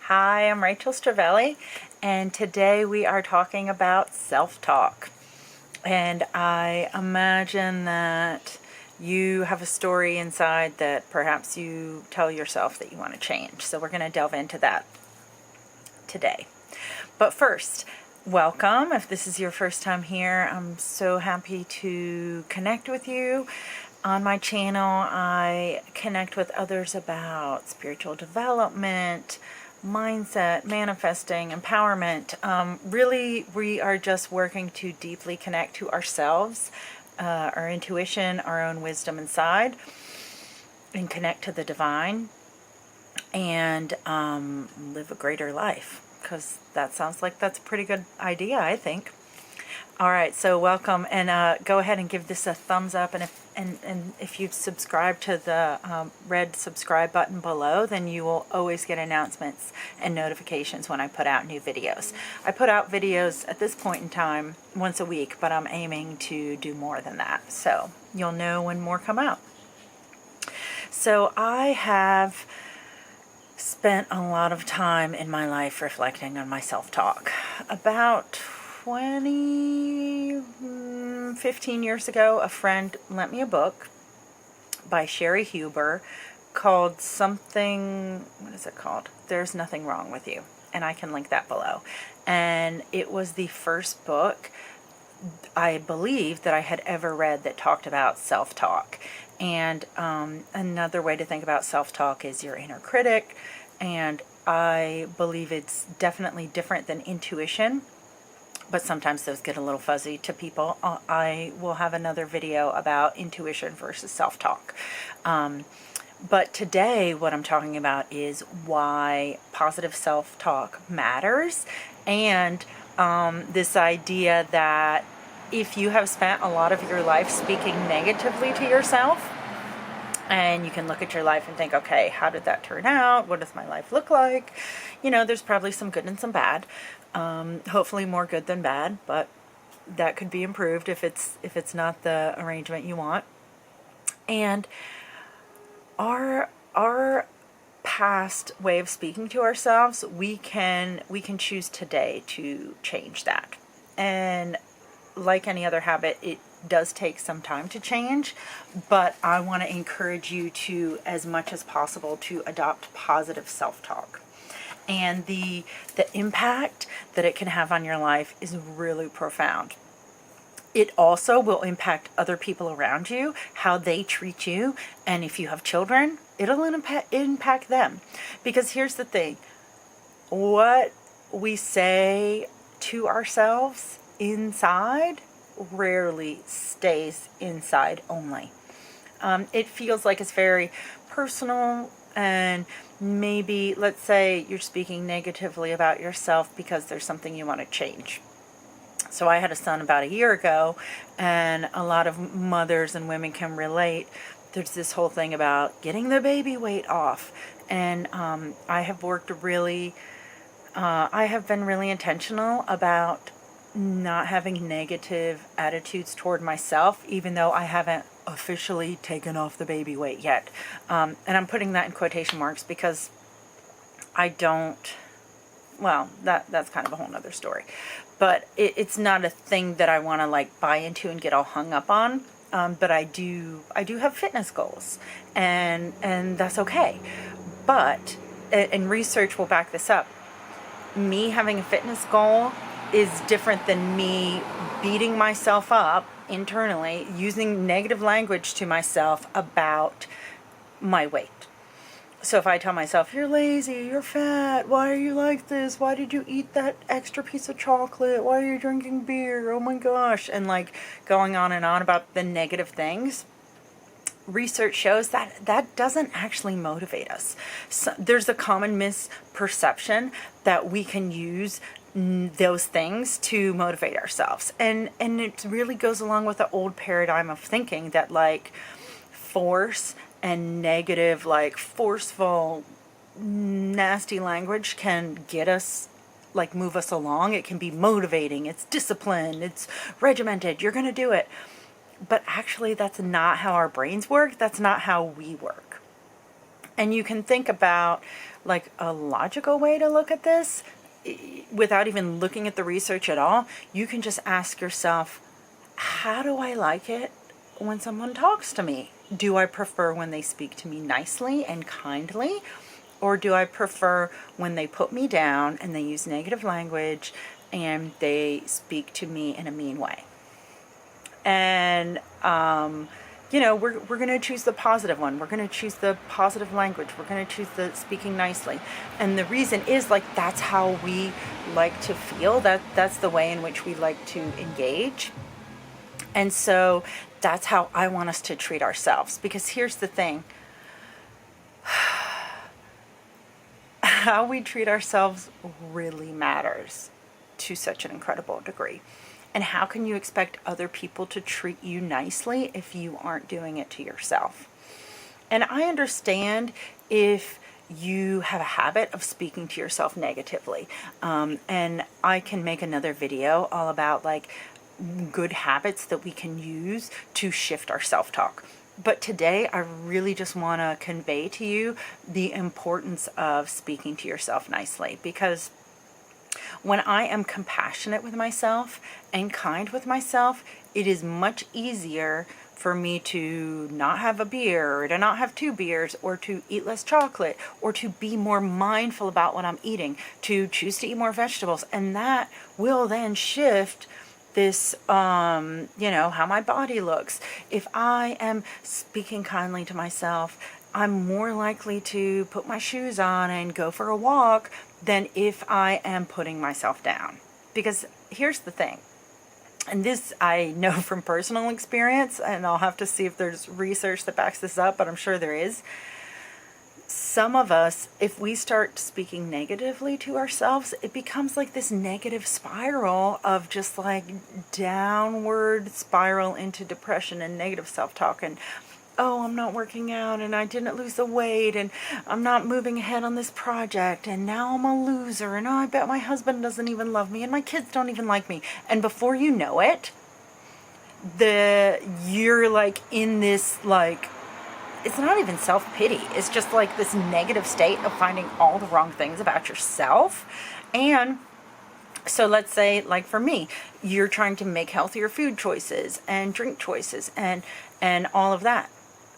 Hi, I'm Rachel Stravelli, and today we are talking about self-talk. And I imagine that you have a story inside that perhaps you tell yourself that you want to change. So we're going to delve into that today. But first, welcome. If this is your first time here, I'm so happy to connect with you. On my channel, I connect with others about spiritual development, mindset, manifesting, empowerment. Really, we are just working to deeply connect to ourselves, our intuition, our own wisdom inside, and connect to the divine, and live a greater life. Because that sounds like that's a pretty good idea, I think. All right, so welcome, and go ahead and give this a thumbs up, and if you've subscribed to the red subscribe button below, then you will always get announcements and notifications when I put out new videos. I put out videos at this point in time once a week, but I'm aiming to do more than that, so you'll know when more come out. So I have spent a lot of time in my life reflecting on my self-talk. About 15 years ago, a friend lent me a book by Sherry Huber called what is it called? There's Nothing Wrong with You. And I can link that below. And it was the first book, I believe, that I had ever read that talked about self-talk. And another way to think about self-talk is your inner critic. And I believe it's definitely different than intuition, but sometimes those get a little fuzzy to people. I will have another video about intuition versus self-talk. But today what I'm talking about is why positive self-talk matters, and this idea that if you have spent a lot of your life speaking negatively to yourself, and you can look at your life and think, okay, how did that turn out? What does my life look like? You know, there's probably some good and some bad. Hopefully more good than bad, but that could be improved if it's not the arrangement you want. And our past way of speaking to ourselves, we can choose today to change that. And like any other habit, it does take some time to change, but I want to encourage you to, as much as possible, to adopt positive self-talk. And the impact that it can have on your life is really profound. It also will impact other people around you, how they treat you, and if you have children, it'll impact them. Because here's the thing, what we say to ourselves inside rarely stays inside only. It feels like it's very personal, and maybe, let's say you're speaking negatively about yourself because there's something you want to change. So I had a son about a year ago, and a lot of mothers and women can relate. There's this whole thing about getting the baby weight off, and I have been really intentional about not having negative attitudes toward myself, even though I haven't officially taken off the baby weight yet. And I'm putting that in quotation marks because I don't, well, that's kind of a whole nother story. But it's not a thing that I want to like buy into and get all hung up on. But I do have fitness goals, and that's okay. But, and research will back this up, me having a fitness goal is different than me beating myself up internally, using negative language to myself about my weight. So if I tell myself, you're lazy, you're fat, why are you like this? Why did you eat that extra piece of chocolate? Why are you drinking beer? Oh my gosh. And like going on and on about the negative things. Research shows that that doesn't actually motivate us. So there's a common misperception that we can use those things to motivate ourselves. And it really goes along with the old paradigm of thinking that like force and negative, like forceful, nasty language can get us, like move us along. It can be motivating. It's disciplined. It's regimented. You're going to do it. But actually, that's not how our brains work. That's not how we work. And you can think about like a logical way to look at this without even looking at the research at all. You can just ask yourself, how do I like it when someone talks to me? Do I prefer when they speak to me nicely and kindly? Or do I prefer when they put me down and they use negative language and they speak to me in a mean way? And, we're going to choose the positive one. We're going to choose the positive language. We're going to choose the speaking nicely. And the reason is, like, that's how we like to feel. That's the way in which we like to engage. And so that's how I want us to treat ourselves. Because here's the thing. How we treat ourselves really matters to such an incredible degree. And how can you expect other people to treat you nicely if you aren't doing it to yourself? And I understand if you have a habit of speaking to yourself negatively. And I can make another video all about like good habits that we can use to shift our self-talk. But today, I really just want to convey to you the importance of speaking to yourself nicely, because when I am compassionate with myself and kind with myself, it is much easier for me to not have a beer, or to not have 2 beers, or to eat less chocolate, or to be more mindful about what I'm eating, to choose to eat more vegetables. And that will then shift this, how my body looks. If I am speaking kindly to myself, I'm more likely to put my shoes on and go for a walk than if I am putting myself down. Because here's the thing, and this I know from personal experience, and I'll have to see if there's research that backs this up, but I'm sure there is. Some of us, if we start speaking negatively to ourselves, it becomes like this negative spiral of just like downward spiral into depression and negative self-talk. And, oh, I'm not working out, and I didn't lose the weight, and I'm not moving ahead on this project, and now I'm a loser, and oh, I bet my husband doesn't even love me, and my kids don't even like me. And before you know it, you're like in this like, it's not even self-pity. It's just like this negative state of finding all the wrong things about yourself. And so let's say, like for me, you're trying to make healthier food choices and drink choices and all of that.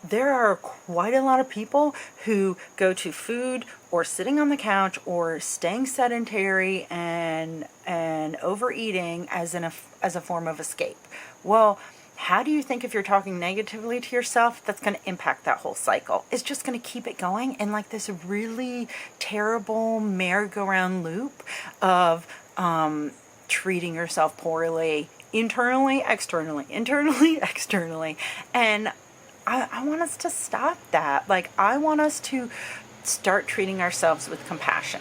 There are quite a lot of people who go to food or sitting on the couch or staying sedentary and overeating as a form of escape. Well, how do you think if you're talking negatively to yourself, that's going to impact that whole cycle? It's just going to keep it going in like this really terrible merry-go-round loop of treating yourself poorly, internally, externally, And I want us to stop that. Like, I want us to start treating ourselves with compassion.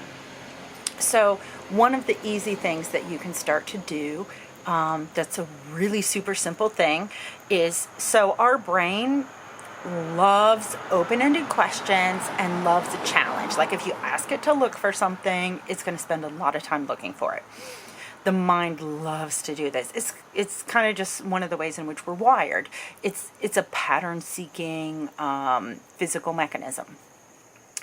So one of the easy things that you can start to do, that's a really super simple thing, is, so our brain loves open-ended questions and loves a challenge. Like if you ask it to look for something, it's going to spend a lot of time looking for it. The mind loves to do this. It's kind of just one of the ways in which we're wired. It's a pattern-seeking physical mechanism.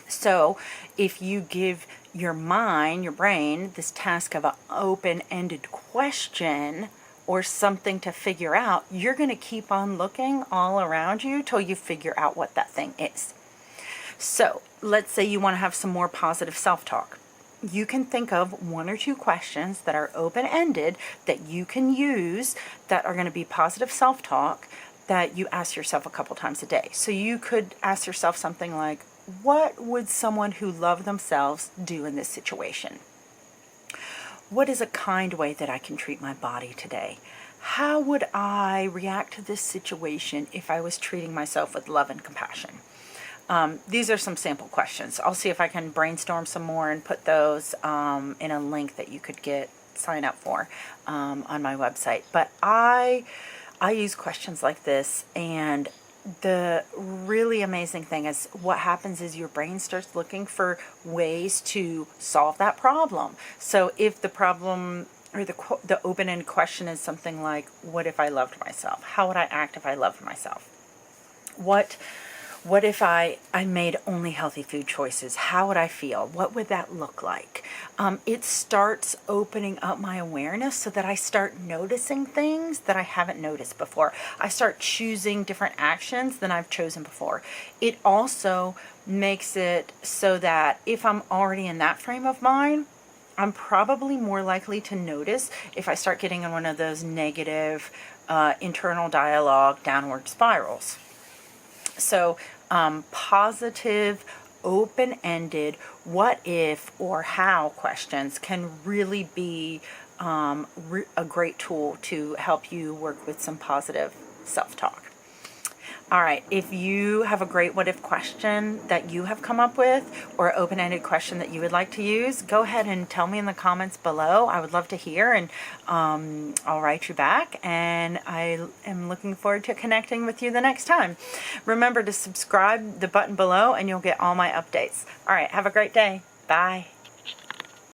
So if you give your mind, your brain, this task of an open-ended question or something to figure out, you're going to keep on looking all around you till you figure out what that thing is. So let's say you want to have some more positive self-talk. You can think of 1 or 2 questions that are open-ended that you can use that are going to be positive self-talk that you ask yourself a couple times a day. So you could ask yourself something like, what would someone who loved themselves do in this situation? What is a kind way that I can treat my body today? How would I react to this situation if I was treating myself with love and compassion? These are some sample questions. I'll see if I can brainstorm some more and put those in a link that you could sign up for on my website. But I use questions like this, and the really amazing thing is what happens is your brain starts looking for ways to solve that problem. So if the problem or the open-ended question is something like, what if I loved myself? How would I act if I loved myself? What What if I made only healthy food choices? How would I feel? What would that look like? It starts opening up my awareness so that I start noticing things that I haven't noticed before. I start choosing different actions than I've chosen before. It also makes it so that if I'm already in that frame of mind, I'm probably more likely to notice if I start getting in one of those negative internal dialogue downward spirals. So positive, open-ended, what if or how questions can really be a great tool to help you work with some positive self-talk. All right, if you have a great what if question that you have come up with or open-ended question that you would like to use, go ahead and tell me in the comments below. I would love to hear, and I'll write you back, and I am looking forward to connecting with you the next time. Remember to subscribe, the button below, and you'll get all my updates. All right, have a great day. Bye.